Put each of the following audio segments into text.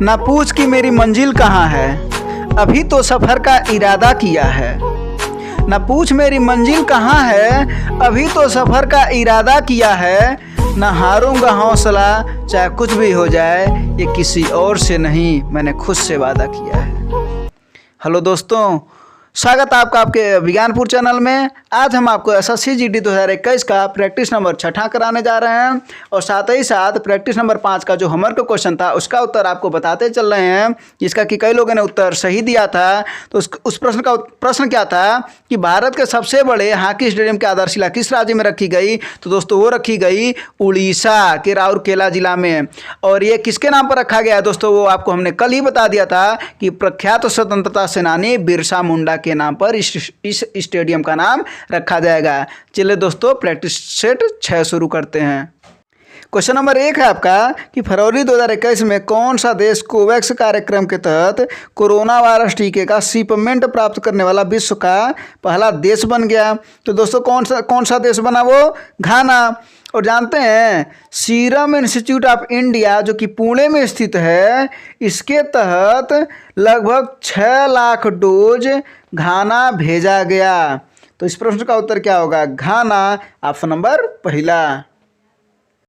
ना पूछ कि मेरी मंजिल कहाँ है, अभी तो सफ़र का इरादा किया है। ना पूछ मेरी मंजिल कहाँ है, अभी तो सफ़र का इरादा किया है। ना हारूंगा हौसला चाहे कुछ भी हो जाए, ये किसी और से नहीं मैंने खुद से वादा किया है। हेलो दोस्तों, स्वागत है आपका आपके विज्ञानपुर चैनल में। आज हम आपको एसएससी जीडी 2021 का प्रैक्टिस नंबर 6 कराने जा रहे हैं और साथ ही साथ प्रैक्टिस नंबर 5 का जो होमवर्क का क्वेश्चन था उसका उत्तर आपको बताते चल रहे हैं, जिसका कि कई लोगों ने उत्तर सही दिया था। तो उस प्रश्न क्या था कि भारत के सबसे बड़े हॉकी स्टेडियम की आधारशिला किस राज्य में रखी गई? तो दोस्तों वो रखी गई उड़ीसा के राउरकेला जिला में। और ये किसके नाम पर रखा गया है दोस्तों? वो आपको हमने कल ही बता दिया था कि प्रख्यात स्वतंत्रता सेनानी बिरसा मुंडा के नाम पर इस स्टेडियम का नाम रखा जाएगा। चलिए दोस्तों, प्रैक्टिस सेट 6 शुरू करते हैं। क्वेश्चन नंबर 1 है आपका कि फरवरी 2021 में कौन सा देश कोवैक्स कार्यक्रम के तहत कोरोना वायरस टीके का शिपमेंट प्राप्त करने वाला विश्व का पहला देश बन गया? तो दोस्तों कौन सा देश बना? वो घाना। और जानते हैं सीरम इंस्टीट्यूट ऑफ इंडिया जो कि पुणे में स्थित है, इसके तहत लगभग 6 लाख डोज घाना भेजा गया। तो इस प्रश्न का उत्तर क्या होगा? घाना, ऑप्शन नंबर पहला।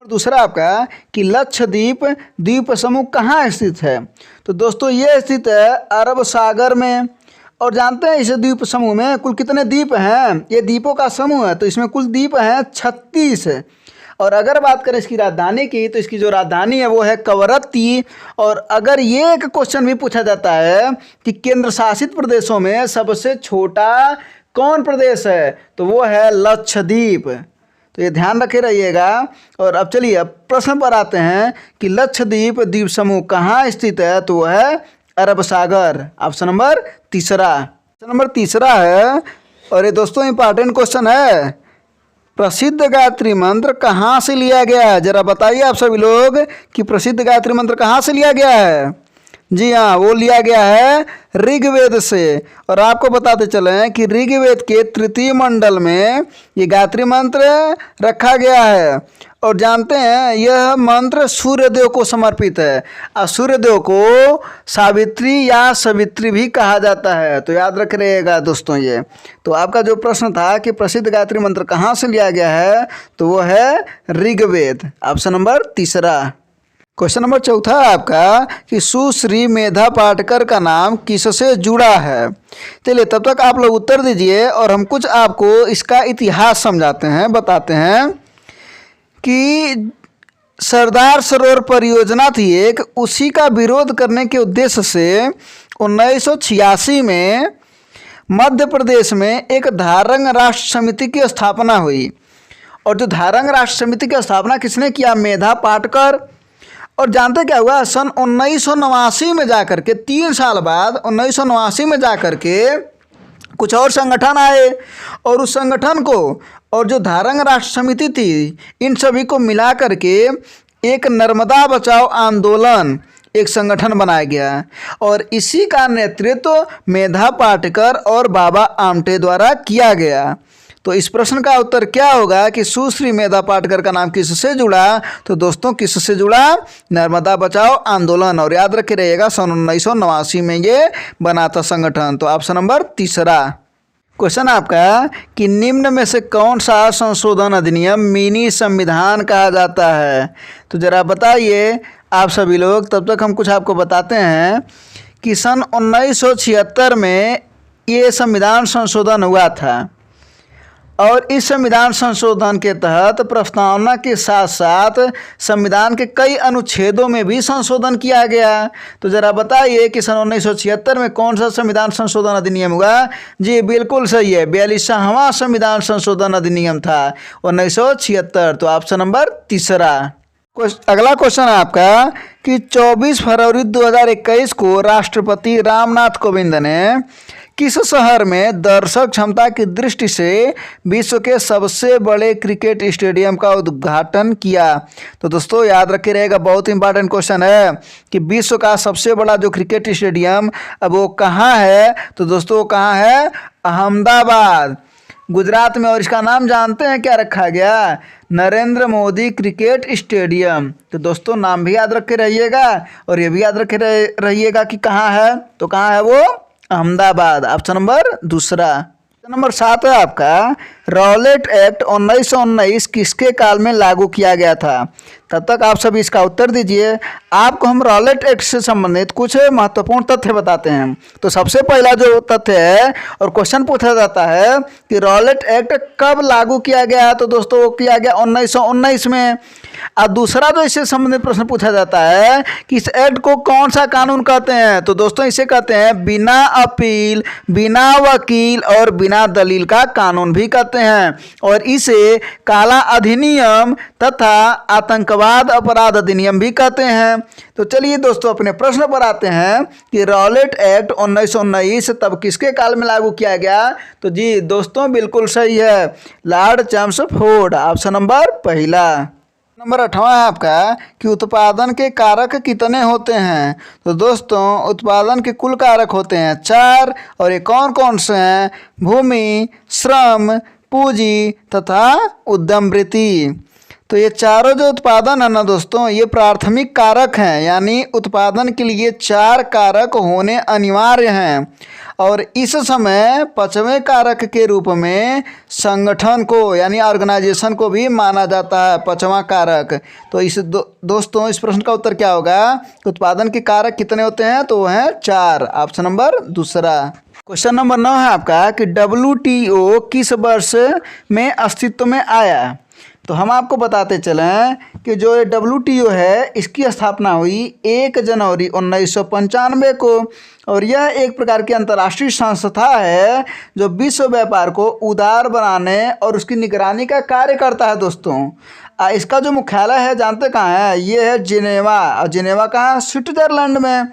दूसरा आपका कि लक्षद्वीप द्वीप समूह कहाँ स्थित है? तो दोस्तों ये स्थित है अरब सागर में। और जानते हैं इस द्वीप समूह में कुल कितने द्वीप हैं? ये द्वीपों का समूह है, तो इसमें कुल द्वीप हैं 36। और अगर बात करें इसकी राजधानी की, तो इसकी जो राजधानी है वो है कवरत्ती। और अगर ये एक क्वेश्चन भी पूछा जाता है कि केंद्र शासित प्रदेशों में सबसे छोटा कौन प्रदेश है, तो वो है लक्षद्वीप। तो ये ध्यान रखे रहिएगा। और अब चलिए अब प्रश्न पर आते हैं कि लक्षद्वीप द्वीप समूह कहाँ स्थित है? तो वो है अरब सागर, ऑप्शन नंबर तीसरा। ऑप्शन नंबर तीसरा है। और ये दोस्तों इंपॉर्टेंट क्वेश्चन है, प्रसिद्ध गायत्री मंत्र कहाँ से लिया गया है? जरा बताइए आप सभी लोग कि प्रसिद्ध गायत्री मंत्र कहाँ से लिया गया है? जी हाँ, वो लिया गया है ऋग्वेद से। और आपको बताते चले कि ऋग्वेद के तृतीय मंडल में ये गायत्री मंत्र रखा गया है। और जानते हैं यह मंत्र सूर्यदेव को समर्पित है और सूर्यदेव को सावित्री या सवित्री भी कहा जाता है। तो याद रख रहिएगा दोस्तों ये। तो आपका जो प्रश्न था कि प्रसिद्ध गायत्री मंत्र कहाँ से लिया गया है, तो वो है ऋग्वेद, ऑप्शन नंबर तीसरा। क्वेश्चन नंबर 4 आपका कि सुश्री मेधा पाटकर का नाम किससे जुड़ा है? चलिए तब तक आप लोग उत्तर दीजिए और हम कुछ आपको इसका इतिहास समझाते हैं, बताते हैं कि सरदार सरोवर परियोजना थी एक, उसी का विरोध करने के उद्देश्य से 1986 में मध्य प्रदेश में एक धारंग राष्ट्र समिति की स्थापना हुई। और जो धारंग राष्ट्र समिति की स्थापना किसने किया? मेधा पाटकर। और जानते क्या हुआ? सन 1989 में जाकर के 3 साल बाद 1989 में जाकर के कुछ और संगठन आए और उस संगठन को और जो धारंग राष्ट्र समिति थी इन सभी को मिला करके एक नर्मदा बचाओ आंदोलन एक संगठन बनाया गया। और इसी का नेतृत्व मेधा पाटकर और बाबा आमटे द्वारा किया गया। तो इस प्रश्न का उत्तर क्या होगा कि सुश्री मेधा पाटकर का नाम किससे जुड़ा? तो दोस्तों किससे जुड़ा? नर्मदा बचाओ आंदोलन। और याद रखे रहिएगा सन 1989 में ये बना था संगठन। तो ऑप्शन नंबर तीसरा। क्वेश्चन आपका कि निम्न में से कौन सा संशोधन अधिनियम मिनी संविधान कहा जाता है? तो जरा बताइए आप सभी लोग। तब तक हम कुछ आपको बताते हैं कि सन 1976 में ये संविधान संशोधन हुआ था। और इस संविधान संशोधन के तहत प्रस्तावना के साथ साथ संविधान के कई अनुच्छेदों में भी संशोधन किया गया। तो ज़रा बताइए कि सन 1976 में कौन सा संविधान संशोधन अधिनियम हुआ? जी बिल्कुल सही है, 42वां संविधान संशोधन अधिनियम था 1976। तो ऑप्शन नंबर तीसरा। अगला क्वेश्चन है आपका कि 24 फरवरी 2021 को राष्ट्रपति रामनाथ कोविंद ने किस शहर में दर्शक क्षमता की दृष्टि से विश्व के सबसे बड़े क्रिकेट स्टेडियम का उद्घाटन किया? तो दोस्तों याद रखे रहेगा, बहुत इंपॉर्टेंट क्वेश्चन है कि विश्व का सबसे बड़ा जो क्रिकेट स्टेडियम अब वो कहाँ है? तो दोस्तों कहाँ है? अहमदाबाद। गुजरात में, और इसका नाम जानते हैं क्या रखा गया? Narendra Modi cricket stadium. तो दोस्तों नाम भी याद रखे रहिएगा और ये भी याद रखे रहिएगा कि कहाँ है, तो कहाँ है वो? अहमदाबाद। ऑप्शन नंबर दूसरा। नंबर 7 है आपका, रॉलेट एक्ट 1919 किसके काल में लागू किया गया था? तब तक आप सभी इसका उत्तर दीजिए। आपको हम रॉलेट एक्ट से संबंधित कुछ महत्वपूर्ण तथ्य बताते हैं। तो सबसे पहला जो तथ्य है और क्वेश्चन पूछा जाता है कि रॉलेट एक्ट कब लागू किया गया? तो दोस्तों किया गया 1919 में। और दूसरा जो इससे संबंधित प्रश्न पूछा जाता है कि इस एक्ट को कौन सा कानून कहते हैं? तो दोस्तों इसे कहते हैं बिना अपील, बिना वकील और बिना दलील का कानून भी कहते हैं, और इसे काला अधिनियम तथा आतंकवाद अपराध अधिनियम भी कहते हैं। तो चलिए दोस्तों अपने प्रश्न पर आते हैं कि रॉलेट एक्ट 1919 तब किसके काल में लागू किया गया? तो जी दोस्तों बिल्कुल सही है, लॉर्ड चैम्सफोर्ड। ऑप्शन नंबर पहला। नंबर 8वां है आपका कि उत्पादन के कारक कितने होते हैं? तो दोस्तों उत्पादन के कुल कारक होते हैं 4, और ये कौन कौन से हैं? भूमि, श्रम, पूंजी तथा उद्यम वृत्ति। तो ये चारों जो उत्पादन है ना दोस्तों, ये प्राथमिक कारक हैं, यानी उत्पादन के लिए 4 कारक होने अनिवार्य हैं, और इस समय 5वें कारक के रूप में संगठन को यानी ऑर्गेनाइजेशन को भी माना जाता है 5वां कारक। तो इस दोस्तों इस प्रश्न का उत्तर क्या होगा? उत्पादन के कारक कितने होते हैं? तो वो हैं 4। ऑप्शन नंबर दूसरा। क्वेश्चन नंबर 9 है आपका कि WTO किस वर्ष में अस्तित्व में आया? तो हम आपको बताते चलें कि जो ये WTO है इसकी स्थापना हुई 1 जनवरी 1995 को, और यह एक प्रकार की अंतर्राष्ट्रीय संस्था है जो विश्व व्यापार को उदार बनाने और उसकी निगरानी का कार्य करता है दोस्तों। इसका जो मुख्यालय है जानते कहाँ है? ये है जिनेवा, और जिनेवा कहाँ है? स्विट्जरलैंड में।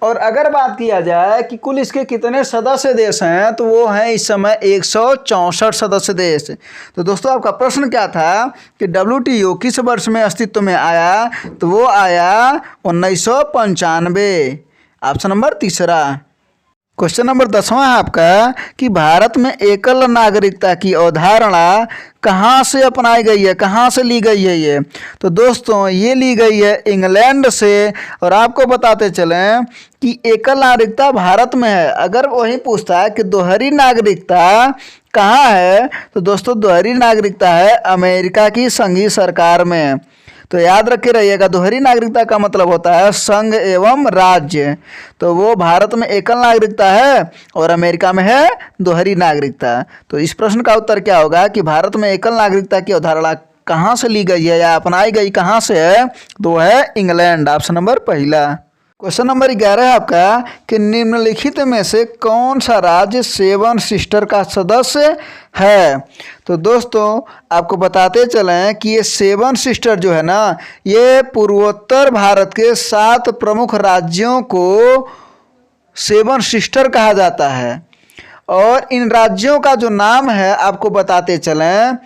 और अगर बात किया जाए कि कुल इसके कितने सदस्य देश हैं, तो वो हैं इस समय 164 सदस्य देश। तो दोस्तों आपका प्रश्न क्या था कि WTO किस वर्ष में अस्तित्व में आया? तो वो आया 1995। ऑप्शन नंबर तीसरा। क्वेश्चन नंबर 10वां है आपका कि भारत में एकल नागरिकता की अवधारणा कहाँ से अपनाई गई है, कहाँ से ली गई है ये? तो दोस्तों ये ली गई है इंग्लैंड से, और आपको बताते चलें कि एकल नागरिकता भारत में है। अगर वही पूछता है कि दोहरी नागरिकता कहाँ है, तो दोस्तों दोहरी नागरिकता है अमेरिका की संघीय सरकार में। तो याद रखे रहिएगा, दोहरी नागरिकता का मतलब होता है संघ एवं राज्य। तो वो भारत में एकल नागरिकता है और अमेरिका में है दोहरी नागरिकता। तो इस प्रश्न का उत्तर क्या होगा कि भारत में एकल नागरिकता की अवधारणा कहाँ से ली गई है या अपनाई गई कहाँ से है? तो है इंग्लैंड। ऑप्शन नंबर पहला। क्वेश्चन नंबर 11 है आपका कि निम्नलिखित में से कौन सा राज्य 7 सिस्टर का सदस्य है? तो दोस्तों आपको बताते चलें कि ये 7 सिस्टर जो है ना, ये पूर्वोत्तर भारत के 7 प्रमुख राज्यों को 7 सिस्टर कहा जाता है। और इन राज्यों का जो नाम है आपको बताते चलें।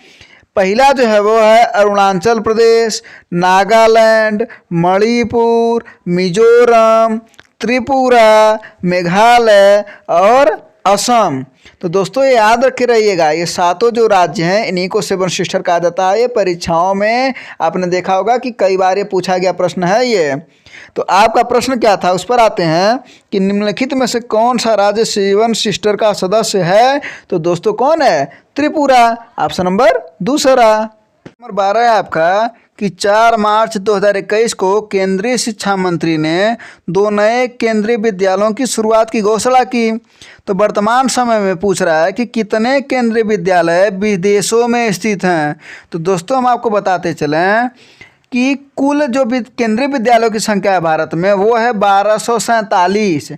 पहला जो है वो है अरुणाचल प्रदेश, नागालैंड, मणिपुर, मिजोरम, त्रिपुरा, मेघालय और असम। तो दोस्तों ये याद रखे रहिएगा, ये 7 जो राज्य हैं इन्हीं को 7 सिस्टर कहा जाता है। ये परीक्षाओं में आपने देखा होगा कि कई बार ये पूछा गया प्रश्न है ये। तो आपका प्रश्न क्या था उस पर आते हैं कि निम्नलिखित में से कौन सा राज्य 7 सिस्टर का सदस्य है? तो दोस्तों कौन है? त्रिपुरा। ऑप्शन नंबर दूसरा। नंबर 12 है आपका कि 4 मार्च 2021 को केंद्रीय शिक्षा मंत्री ने 2 नए केंद्रीय विद्यालयों की शुरुआत की घोषणा की। तो वर्तमान समय में पूछ रहा है कि कितने केंद्रीय विद्यालय विदेशों में स्थित हैं? तो दोस्तों हम आपको बताते चलें कि कुल जो केंद्रीय विद्यालयों की संख्या है भारत में वो है 1247।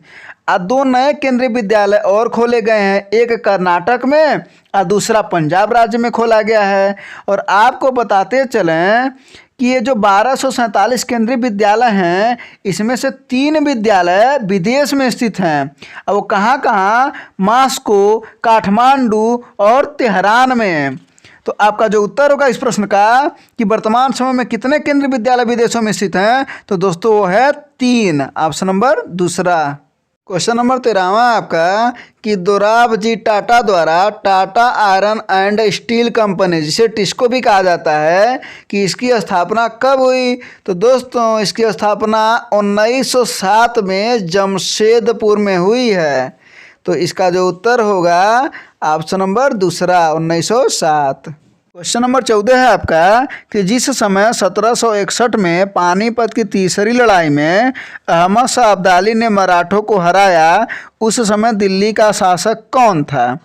और 2 नए केंद्रीय विद्यालय और खोले गए हैं, एक कर्नाटक में और दूसरा पंजाब राज्य में खोला गया है। और आपको बताते चलें कि ये जो 1247 केंद्रीय विद्यालय हैं इसमें से 3 विद्यालय विदेश में स्थित हैं। अब वो कहाँ कहाँ? मास्को, काठमांडू और तेहरान में। तो आपका जो उत्तर होगा इस प्रश्न का कि वर्तमान समय में कितने केंद्रीय विद्यालय विदेशों में स्थित हैं, तो दोस्तों वो है 3। ऑप्शन नंबर दूसरा। क्वेश्चन नंबर 13वां आपका कि दोराबजी टाटा द्वारा Tata iron and steel company, जिसे टिस्को भी कहा जाता है, कि इसकी स्थापना कब हुई? तो दोस्तों इसकी स्थापना 1907 में जमशेदपुर में हुई है। तो इसका जो उत्तर होगा ऑप्शन नंबर दूसरा 1907। क्वेश्चन नंबर 14 है आपका कि जिस समय 1761 में पानीपत की तीसरी लड़ाई में अहमद शाह अब्दाली ने मराठों को हराया, उस समय दिल्ली का शासक कौन था?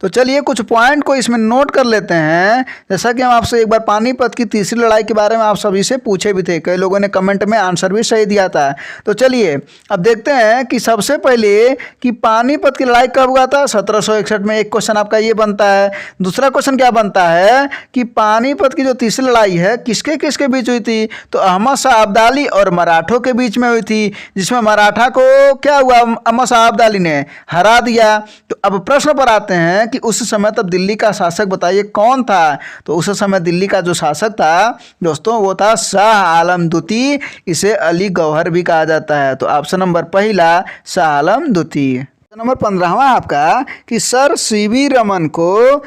तो चलिए कुछ पॉइंट को इसमें नोट कर लेते हैं। जैसा कि हम आपसे एक बार पानीपत की तीसरी लड़ाई के बारे में आप सभी से पूछे भी थे, कई लोगों ने कमेंट में आंसर भी सही दिया था। तो चलिए अब देखते हैं कि सबसे पहले कि पानीपत की लड़ाई कब हुआ था। 1761 में एक क्वेश्चन आपका ये बनता है। दूसरा क्वेश्चन क्या बनता है कि पानीपत की जो तीसरी लड़ाई है किसके किसके बीच हुई थी? तो अहमद शाह अब्दाली और मराठों के बीच में हुई थी, जिसमें मराठा को क्या हुआ, अहमद शाह अब्दाली ने हरा दिया। तो अब प्रश्न पर आते हैं कि उस समय तब दिल्ली का शासक बताइए कौन था? तो उस समय दिल्ली का जो शासक था दोस्तों वो था शाह आलम द्वितीय, इसे अली गौहर भी कहा जाता है। तो ऑप्शन नंबर पहला शाह आलम द्वितीय। नंबर 15वां आपका कि सर सीवी रमन को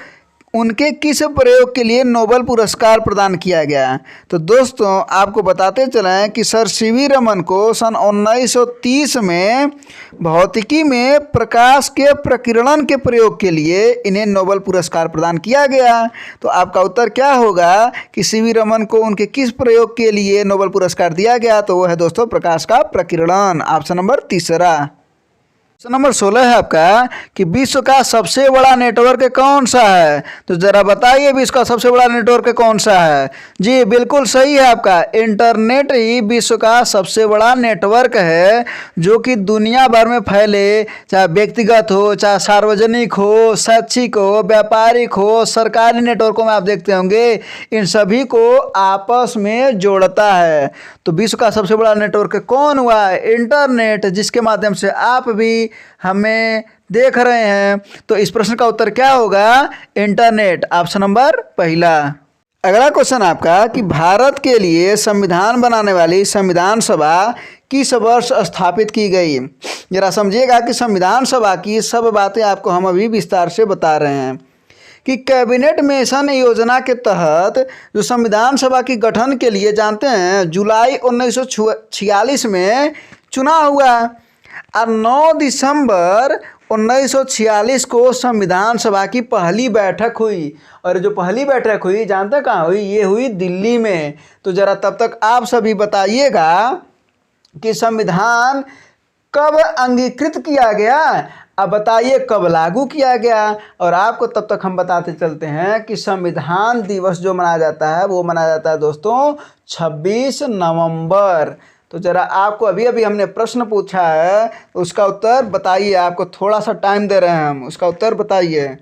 उनके किस प्रयोग के लिए नोबेल पुरस्कार प्रदान किया गया? तो दोस्तों आपको बताते चलें कि सर सीवी रमन को सन 1930 में भौतिकी में प्रकाश के प्रकीर्णन के प्रयोग के लिए इन्हें नोबेल पुरस्कार प्रदान किया गया। तो आपका उत्तर क्या होगा कि सीवी रमन को उनके किस प्रयोग के लिए नोबेल पुरस्कार दिया गया? तो वो है दोस्तों प्रकाश का प्रकीर्णन, ऑप्शन नंबर तीसरा। क्वेश्चन नंबर 16 है आपका कि विश्व का सबसे बड़ा नेटवर्क कौन सा है? तो जरा बताइए विश्व का सबसे बड़ा नेटवर्क कौन सा है? जी बिल्कुल सही है आपका, इंटरनेट ही विश्व का सबसे बड़ा नेटवर्क है, जो कि दुनिया भर में फैले, चाहे व्यक्तिगत हो, चाहे सार्वजनिक हो, शैक्षिक हो, व्यापारिक हो, सरकारी नेटवर्कों में आप देखते होंगे, इन सभी को आपस में जोड़ता है। तो विश्व का सबसे बड़ा नेटवर्क कौन हुआ है? इंटरनेट, जिसके माध्यम से आप भी हमें देख रहे हैं। तो इस प्रश्न का उत्तर क्या होगा? इंटरनेट, ऑप्शन नंबर पहला। अगला क्वेश्चन आपका कि भारत के लिए संविधान बनाने वाली संविधान सभा किस वर्ष स्थापित की गई? जरा समझिएगा कि संविधान सभा की सब बातें आपको हम अभी विस्तार से बता रहे हैं कि कैबिनेट मिशन योजना के तहत जो संविधान सभा की गठन के लिए जानते हैं जुलाई 1946 में चुनाव हुआ और 9 दिसंबर 1946 को संविधान सभा की पहली बैठक हुई। और जो पहली बैठक हुई जानते कहाँ हुई? ये हुई दिल्ली में। तो ज़रा तब तक आप सभी बताइएगा कि संविधान कब अंगीकृत किया गया, अब बताइए कब लागू किया गया। और आपको तब तक हम बताते चलते हैं कि संविधान दिवस जो मनाया जाता है वो मनाया जाता है दोस्तों 26 नवंबर। तो जरा आपको अभी अभी हमने प्रश्न पूछा है, उसका उत्तर बताइए। आपको थोड़ा सा टाइम दे रहे हैं हम, उसका उत्तर बताइए।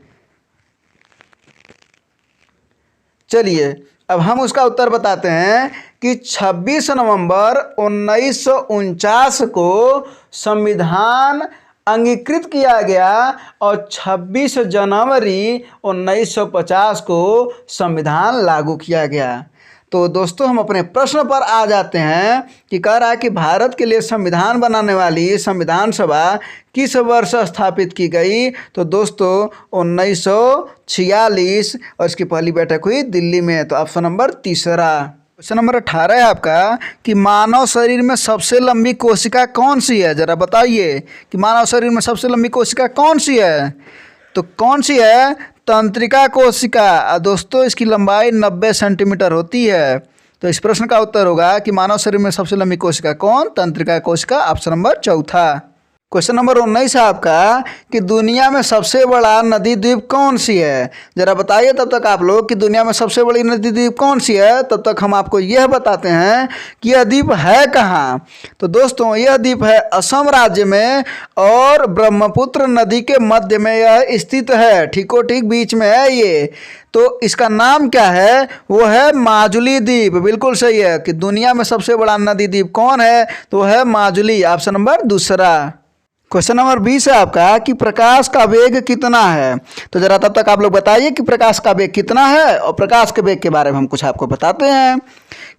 चलिए अब हम उसका उत्तर बताते हैं कि 26 नवंबर 1949 को संविधान अंगीकृत किया गया और 26 जनवरी 1950 को संविधान लागू किया गया। तो दोस्तों हम अपने प्रश्न पर आ जाते हैं कि कह रहा है कि भारत के लिए संविधान बनाने वाली संविधान सभा किस वर्ष स्थापित की गई? तो दोस्तों 1946 और इसकी पहली बैठक हुई दिल्ली में। तो ऑप्शन नंबर तीसरा। क्वेश्चन नंबर 18 है आपका कि मानव शरीर में सबसे लंबी कोशिका कौन सी है? जरा बताइए कि मानव शरीर में सबसे लंबी कोशिका कौन सी है? तो कौन सी है? तंत्रिका कोशिका। दोस्तों इसकी लंबाई 90 सेंटीमीटर होती है। तो इस प्रश्न का उत्तर होगा कि मानव शरीर में सबसे लंबी कोशिका कौन? तंत्रिका कोशिका, ऑप्शन नंबर चौथा। क्वेश्चन नंबर 19 है आपका कि दुनिया में सबसे बड़ा नदी द्वीप कौन सी है? जरा बताइए तब तक आप लोग कि दुनिया में सबसे बड़ी नदी द्वीप कौन सी है। तब तक हम आपको यह बताते हैं कि यह द्वीप है कहाँ। तो दोस्तों यह द्वीप है असम राज्य में और ब्रह्मपुत्र नदी के मध्य में यह स्थित है, ठीको ठीक बीच में है ये। तो इसका नाम क्या है? वो है माजुली द्वीप। बिल्कुल सही है कि दुनिया में सबसे बड़ा नदी द्वीप कौन है? तो वो है माजुली, ऑप्शन नंबर दूसरा। क्वेश्चन नंबर 20 है आपका कि प्रकाश का वेग कितना है। तो जरा तब तक आप लोग बताइए कि प्रकाश का वेग कितना है, और प्रकाश के वेग के बारे में हम कुछ आपको बताते हैं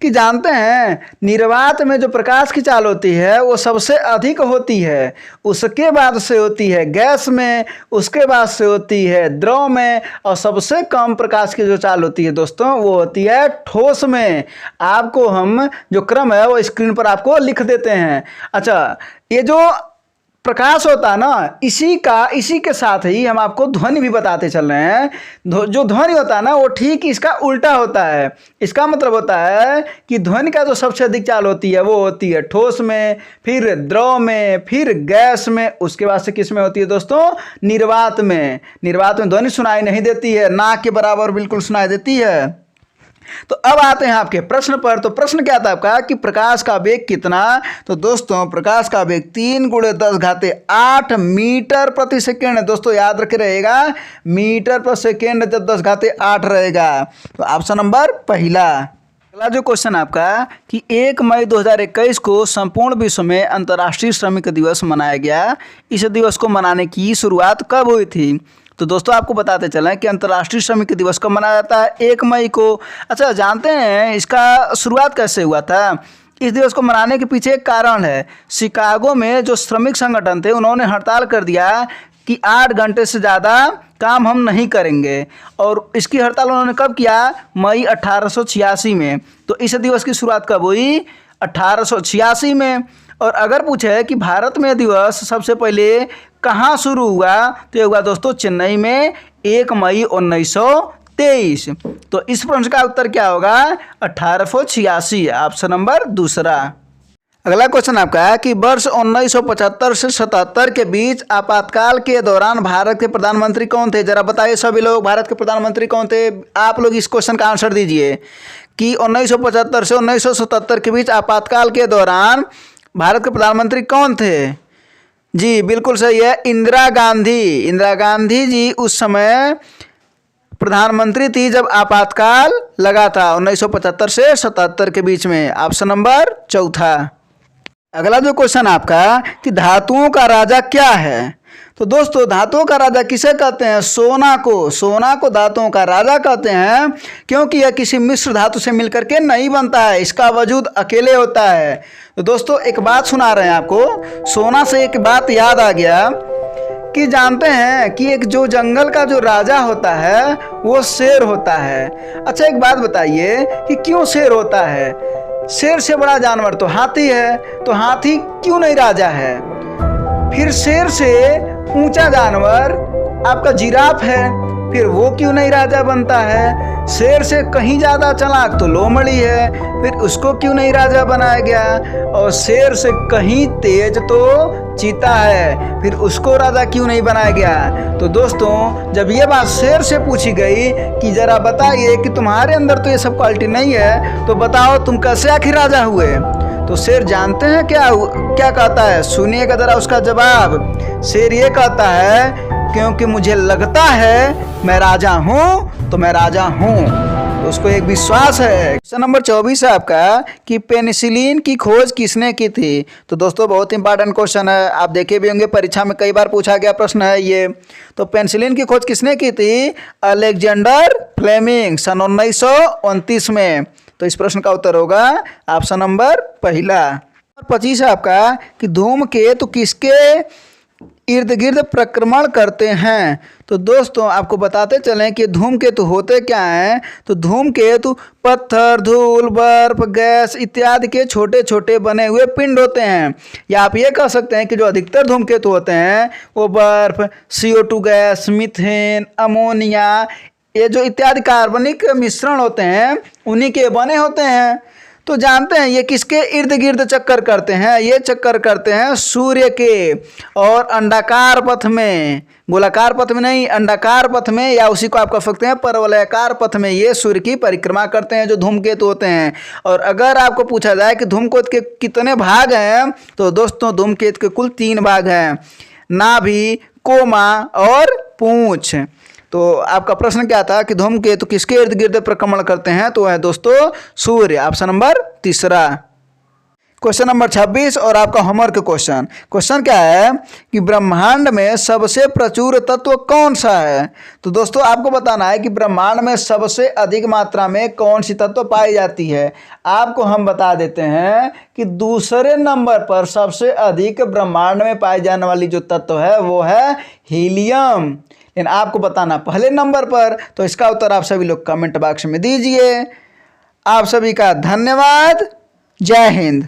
कि जानते हैं निर्वात में जो प्रकाश की चाल होती है वो सबसे अधिक होती है, उसके बाद से होती है गैस में, उसके बाद से होती है द्रव में, और सबसे कम प्रकाश की जो चाल होती है दोस्तों वो होती है ठोस में। आपको हम जो क्रम है वो स्क्रीन पर आपको लिख देते हैं। अच्छा, ये जो प्रकाश होता है ना, इसी के साथ ही हम आपको ध्वनि भी बताते चल रहे हैं। जो ध्वनि होता है ना वो ठीक इसका उल्टा होता है। इसका मतलब होता है कि ध्वनि का जो सबसे अधिक चाल होती है वो होती है ठोस में, फिर द्रव में, फिर गैस में, उसके बाद से किस में होती है दोस्तों, निर्वात में। निर्वात में ध्वनि सुनाई नहीं देती है, ना के बराबर बिल्कुल सुनाई देती है। तो अब आते हैं आपके प्रश्न पर। तो प्रश्न क्या था आपका कि प्रकाश का वेग कितना। तो दोस्तों प्रकाश का वेग 3 × 10⁸ मीटर प्रति सेकेंड। दोस्तों याद रखे रहेगा, मीटर प्रति सेकेंड जब 10⁸ रहेगा। तो ऑप्शन नंबर पहला। अगला जो क्वेश्चन आपका कि 1 मई 2021 को संपूर्ण विश्व में अंतर्राष्ट्रीय श्रमिक दिवस मनाया गया। इस दिवस को मनाने की शुरुआत कब हुई थी। तो दोस्तों आपको बताते चलें कि अंतर्राष्ट्रीय श्रमिक दिवस कब मनाया जाता है, 1 मई को। अच्छा, जानते हैं इसका शुरुआत कैसे हुआ था। इस दिवस को मनाने के पीछे एक कारण है। शिकागो में जो श्रमिक संगठन थे उन्होंने हड़ताल कर दिया कि 8 घंटे से ज़्यादा काम हम नहीं करेंगे, और इसकी हड़ताल उन्होंने कब किया, मई 1886 में। तो इस दिवस की शुरुआत कब हुई, 1886 में। और अगर पूछे कि भारत में दिवस सबसे पहले कहाँ शुरू हुआ, तो ये हुआ दोस्तों चेन्नई में 1 मई 1923। तो इस प्रश्न का उत्तर क्या होगा, 1886, ऑप्शन नंबर दूसरा। अगला क्वेश्चन आपका है कि वर्ष 1975 से 77 के बीच आपातकाल के दौरान भारत के प्रधानमंत्री कौन थे। जरा बताइए सभी लोग, भारत के प्रधानमंत्री कौन थे। आप लोग इस क्वेश्चन का आंसर दीजिए कि 1975 से 1977 के बीच आपातकाल के दौरान भारत के प्रधानमंत्री कौन थे। जी बिल्कुल सही है, इंदिरा गांधी। इंदिरा गांधी जी उस समय प्रधानमंत्री थी जब आपातकाल लगा था 1975 से 77 के बीच में, ऑप्शन नंबर चौथा। अगला जो क्वेश्चन आपका कि धातुओं का राजा क्या है। तो दोस्तों धातुओं का राजा किसे कहते हैं, सोना को। सोना को धातुओं का राजा कहते हैं क्योंकि यह किसी मिश्र धातु से मिलकर के नहीं बनता है, इसका वजूद अकेले होता है। तो दोस्तों एक बात सुना रहे हैं आपको, सोना से एक बात याद आ गया कि जानते हैं कि एक जो जंगल का जो राजा होता है वो शेर होता है। अच्छा एक बात बताइए कि क्यों शेर होता है। शेर से बड़ा जानवर तो हाथी है, तो हाथी क्यों नहीं राजा है। फिर शेर से ऊंचा जानवर आपका जिराफ है, फिर वो क्यों नहीं राजा बनता है। शेर से कहीं ज़्यादा चालाक तो लोमड़ी है, फिर उसको क्यों नहीं राजा बनाया गया। और शेर से कहीं तेज तो चीता है, फिर उसको राजा क्यों नहीं बनाया गया। तो दोस्तों जब ये बात शेर से पूछी गई कि ज़रा बताइए कि तुम्हारे अंदर तो ये सब क्वालिटी नहीं है, तो बताओ तुम कैसे आखिर राजा हुए। तो शेर जानते हैं क्या कहता है, सुनिएगा ज़रा उसका जवाब। शेर ये कहता है क्योंकि मुझे लगता है मैं राजा हूँ तो मैं राजा हूँ। तो उसको एक विश्वास है। क्वेश्चन नंबर 24 है आपका कि पेनिसिलिन की खोज किसने की थी। तो दोस्तों बहुत इंपॉर्टेंट क्वेश्चन है, आप देखे भी होंगे परीक्षा में कई बार पूछा गया प्रश्न है ये। तो पेनिसिलिन की खोज किसने की थी, अलेक्जेंडर फ्लेमिंग सन 1929 में। तो इस प्रश्न का उत्तर होगा ऑप्शन नंबर पहला। 25 है आपका कि धूमकेतु किसके इर्द गिर्द प्रक्रमण करते हैं। तो दोस्तों आपको बताते चलें कि धूमकेतु होते क्या हैं। तो धूमकेतु पत्थर, धूल, बर्फ, गैस इत्यादि के छोटे छोटे बने हुए पिंड होते हैं। या आप ये कह सकते हैं कि जो अधिकतर धूमकेतु होते हैं वो बर्फ, CO2 गैस, मीथेन, अमोनिया, ये जो इत्यादि कार्बनिक मिश्रण होते हैं उन्हीं के बने होते हैं। तो जानते हैं ये किसके इर्द गिर्द चक्कर करते हैं, ये चक्कर करते हैं सूर्य के, और अंडाकार पथ में, गोलाकार पथ में नहीं, अंडाकार पथ में, या उसी को आप कह सकते हैं परवलयाकार पथ में ये सूर्य की परिक्रमा करते हैं जो धूमकेतु होते हैं। और अगर आपको पूछा जाए कि धूमकेतु के कितने भाग हैं, तो दोस्तों धूमकेतु के कुल 3 भाग हैं, नाभि, कोमा और पूंछ। तो आपका प्रश्न क्या था कि धूमकेतु किसके इर्द गिर्द प्रक्रमण करते हैं, तो है दोस्तों सूर्य, ऑप्शन नंबर तीसरा। क्वेश्चन नंबर 26 और आपका होमवर्क क्वेश्चन। क्वेश्चन क्या है कि ब्रह्मांड में सबसे प्रचुर तत्व कौन सा है। तो दोस्तों आपको बताना है कि ब्रह्मांड में सबसे अधिक मात्रा में कौन सी तत्व पाई जाती है। आपको हम बता देते हैं कि दूसरे नंबर पर सबसे अधिक ब्रह्मांड में पाई जाने वाली जो तत्व है वो है हीलियम। लेकिन आपको बताना पहले नंबर पर। तो इसका उत्तर आप सभी लोग कमेंट बॉक्स में दीजिए। आप सभी का धन्यवाद। जय हिंद।